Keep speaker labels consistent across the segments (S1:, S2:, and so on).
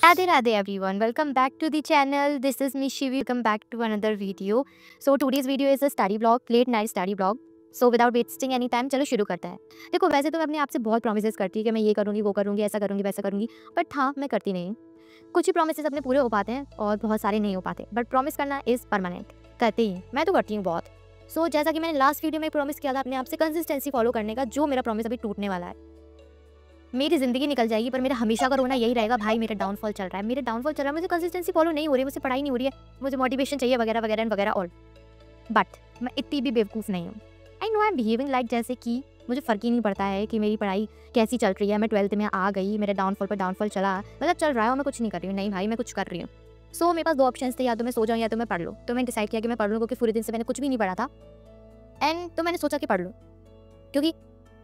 S1: Radhe Radhe everyone, welcome back to the channel. This is me Shivi. Welcome back to another video. So today's video is a study vlog, late night study vlog. So without wasting any time, चलो शुरू करते हैं। देखो वैसे तो मैं अपने आप से बहुत प्रॉमिसेस करती हूँ कि मैं ये करूँगी वो करूँगी ऐसा करूँगी वैसा करूँगी, बट हाँ मैं करती नहीं। कुछ ही प्रॉमिसेस अपने पूरे हो पाते हैं और बहुत सारे नहीं हो पाते, बट प्रॉमिस करना इज़ परमानेंट। करते ही मैं तो करती हूँ बहुत। सो जैसा कि मैंने लास्ट वीडियो में प्रॉमिस किया था अपने आप से कंसिस्टेंसी फॉलो करने का, जो मेरा प्रॉमिस अभी टूटने वाला है। मेरी ज़िंदगी निकल जाएगी पर मेरा हमेशा का रोना यही रहेगा, भाई मेरा डाउनफॉल चल रहा है, मेरा डाउनफॉल चल रहा है, मुझे कंसिस्टेंसी फॉलो नहीं हो रही है, मुझे पढ़ाई नहीं हो रही है, मुझे मोटिवेशन चाहिए वगैरह वगैरह एंड वगैरह ऑल। बट मैं इतनी भी बेवकूफ़ नहीं हूँ। I know I am behaving like जैसे कि मुझे फ़र्क ही नहीं पड़ता है कि मेरी पढ़ाई कैसी चल रही है। मैं 12th में आ गई, मेरे डाउनफॉल पर डाउनफॉल चला, मतलब चल रहा है और मैं कुछ नहीं कर रही हूँ। नहीं भाई मैं कुछ कर रही हूँ। सो मेरे पास दो ऑप्शन थे, या तो मैं सो जाऊँ या तो मैं पढ़ लूँ। तो मैंने डिसाइड किया कि मैं पढ़ लूँ, क्योंकि पूरे दिन से मैंने कुछ भी नहीं पढ़ा था। एंड तो मैंने सोचा कि पढ़ लूँ, क्योंकि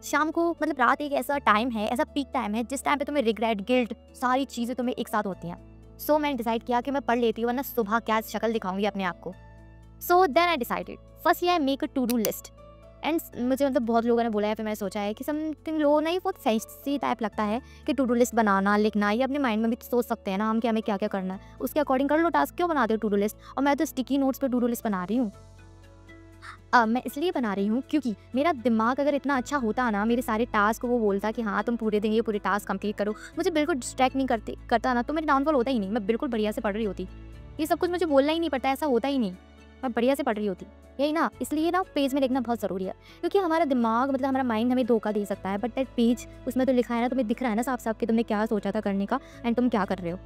S1: शाम को मतलब रात एक ऐसा टाइम है, ऐसा पीक टाइम है जिस टाइम पे तुम्हें रिग्रेट, गिल्ट, सारी चीज़ें तुम्हें एक साथ होती हैं। सो मैंने डिसाइड किया कि मैं पढ़ लेती हूँ, वरना सुबह क्या शक्ल दिखाऊंगी अपने आप को। So then I decided first I make a to do list. And मुझे मतलब बहुत लोगों ने बोला है, फिर मैंने सोचा है कि समथिंग लोगों ने बहुत फैंसी टाइप लगता है कि टू डू लिस्ट बनाना, लिखना, ये अपने माइंड में भी सोच सकते हैं ना हम कि हमें क्या क्या करना है, उसके अकॉर्डिंग कर लो टास्क। क्यों बनाते हो टू डू लिस्ट? और मैं तो स्टिकी नोट्स पर टू डू लिस्ट बना रही हूँ। मैं इसलिए बना रही हूँ क्योंकि मेरा दिमाग अगर इतना अच्छा होता ना, मेरे सारे टास्क वो बोलता कि हाँ तुम पूरे दिन ये पूरे टास्क कंप्लीट करो, मुझे बिल्कुल डिस्ट्रैक्ट नहीं करता ना, तो मेरा डाउनफॉल होता ही नहीं। मैं बिल्कुल बढ़िया से पढ़ रही होती, ये सब कुछ मुझे बोलना ही नहीं पड़ता, ऐसा होता ही नहीं, मैं बढ़िया से पढ़ रही होती। यही ना, इसलिए ना पेज में लिखना बहुत ज़रूरी है, क्योंकि हमारा दिमाग मतलब हमारा माइंड हमें धोखा दे सकता है, बट दैट पेज उसमें तो लिखा है ना, तुम्हें दिख रहा है ना साफ साफ कि तुमने क्या सोचा था करने का एंड तुम क्या कर रहे हो,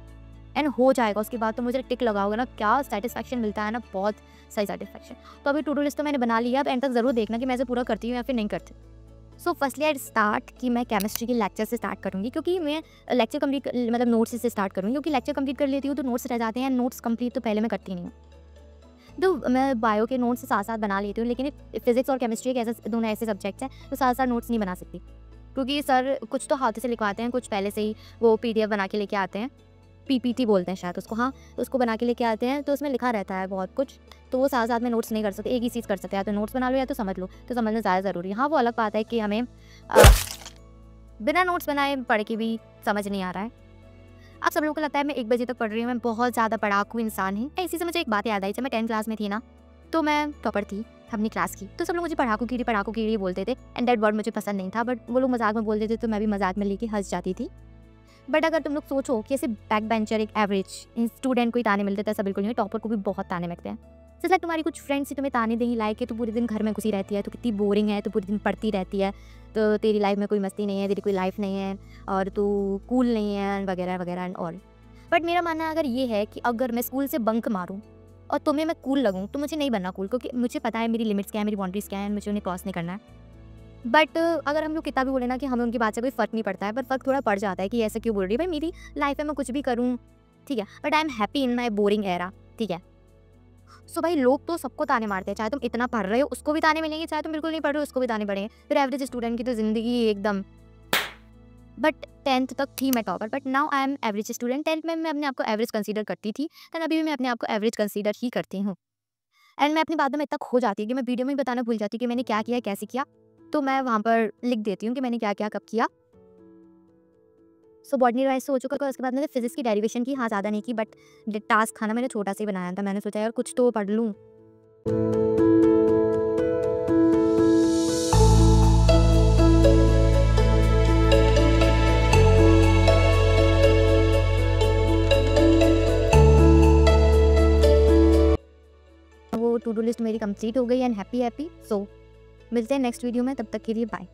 S1: एंड हो जाएगा। उसके बाद तो मुझे टिक लगाओगे ना, क्या सेटिस्फैक्शन मिलता है ना, बहुत सही सेटिस्फैक्शन। तो अभी टू डू लिस्ट तो मैंने बना लिया, अब एंड तक ज़रूर देखना कि मैं इसे पूरा करती हूँ या फिर नहीं करती। सो फर्स्टली आई स्टार्ट कि मैं केमिस्ट्री के लेक्चर से स्टार्ट करूँगी, क्योंकि मैं लेक्चर कंप्लीट मतलब नोट्स से स्टार्ट करूँगी, क्योंकि लेक्चर कंप्लीट कर लेती हूँ तो नोट्स रह जाते हैं। नोट्स कंप्लीट तो पहले मैं करती नहीं हूँ, तो मैं बायो के नोट्स साथ साथ बना लेती हूँ, लेकिन फिजिक्स और केमिस्ट्री एक ऐसा दोनों ऐसे सब्जेक्ट्स हैं तो साथ साथ नोट्स नहीं बना सकती, क्योंकि सर कुछ तो हाथ से लिखवाते हैं, कुछ पहले से ही वो PDF बना के लेके आते हैं, PPT बोलते हैं शायद उसको, हाँ तो उसको बना के लेके आते हैं, तो उसमें लिखा रहता है बहुत कुछ, तो वो साथ साथ में नोट्स नहीं कर सकते, एक ही चीज़ कर सकते हैं, या तो नोट्स बना लो या तो समझ लो। तो समझना ज़्यादा ज़रूरी है। हाँ वो अलग बात है कि हमें बिना नोट्स बनाए पढ़ के भी समझ नहीं आ रहा है। अब सब लोगों को लगता है मैं 1 बजे तक पढ़ रही हूँ, मैं बहुत ज़्यादा पढ़ाकू इंसान हूँ। इसी से मुझे एक बात याद आई, जब मैं 10th क्लास में थी ना, तो मैं टॉपर थी अपनी क्लास की, तो सब लोग मुझे पढ़ाकू कीड़ी बोलते थे, एंड दैट वर्ड मुझे पसंद नहीं था, बट वो लोग मजाक में बोलते थे तो मैं भी मजाक में लेके हंस जाती थी। बट अगर तुम लोग सोचो कि ऐसे बैक बेंचर, एक एवरेज स्टूडेंट को ही ताने मिलते थे, ऐसा बिल्कुल नहीं, टॉपर को भी बहुत ताने मिलते हैं। जैसे तुम्हारी कुछ फ्रेंड्स ही तुम्हें ताने देंगी लाइक कि तू पूरे दिन घर में घुसी रहती है, तो कितनी बोरिंग है, तो पूरे दिन पढ़ती रहती है, तो तेरी लाइफ में कोई मस्ती नहीं है, तेरी कोई लाइफ नहीं है, और तू कूल नहीं है वगैरह वगैरह एंड ऑल। बट मेरा मानना अगर ये है कि अगर मैं स्कूल से बंक मारूं और तुम्हें मैं कूल लगूं, तो मुझे नहीं बनना कूल, क्योंकि मुझे पता है मेरी लिमिट्स क्या है, मेरी बाउंड्रीज क्या है, मुझे उन्हें क्रॉस नहीं करना है। बट अगर हम लोग कितना भी बोले ना कि हमें उनकी बात से कोई फ़र्क नहीं पड़ता है, पर फ़र्क थोड़ा पड़ जाता है कि ऐसा क्यों बोल रही है। भाई मेरी लाइफ में मैं कुछ भी करूँ, ठीक है, but I am happy in my boring era, ठीक है। सो भाई लोग तो सबको ताने मारते हैं, चाहे तुम इतना पढ़ रहे हो उसको भी ताने मिलेंगे, चाहे तुम बिल्कुल नहीं पढ़ रहे हो उसको भी ताने पड़ेंगे। फिर एवरेज स्टूडेंट की तो ज़िंदगी एकदम। बट 10th तक थी मैं topper, but now I am average student. 10th में मैं अपने आप को एवरेज कंसीडर करती थी, तो अभी भी मैं अपने आप को एवरेज कंसीडर ही करती हूँ। एंड मैं अपनी बातों में इतना खो जाती हूँ कि मैं वीडियो में भी बताना भूल जाती हूँ कि मैंने क्या किया, कैसे किया, तो मैं वहाँ पर लिख देती हूँ कि मैंने क्या क्या कब किया। सो बॉटनी वाइज से हो चुका, उसके बाद मैंने फिजिक्स की डेरिवेशन की, हाँ ज़्यादा नहीं की, बट टास्क खाना मैंने छोटा सा ही बनाया था। मैंने सोचा यार कुछ तो पढ़ लूँ। वो टू डू लिस्ट मेरी कंप्लीट हो गई एंड हैप्पी। सो मिलते हैं नेक्स्ट वीडियो में, तब तक के लिए बाय।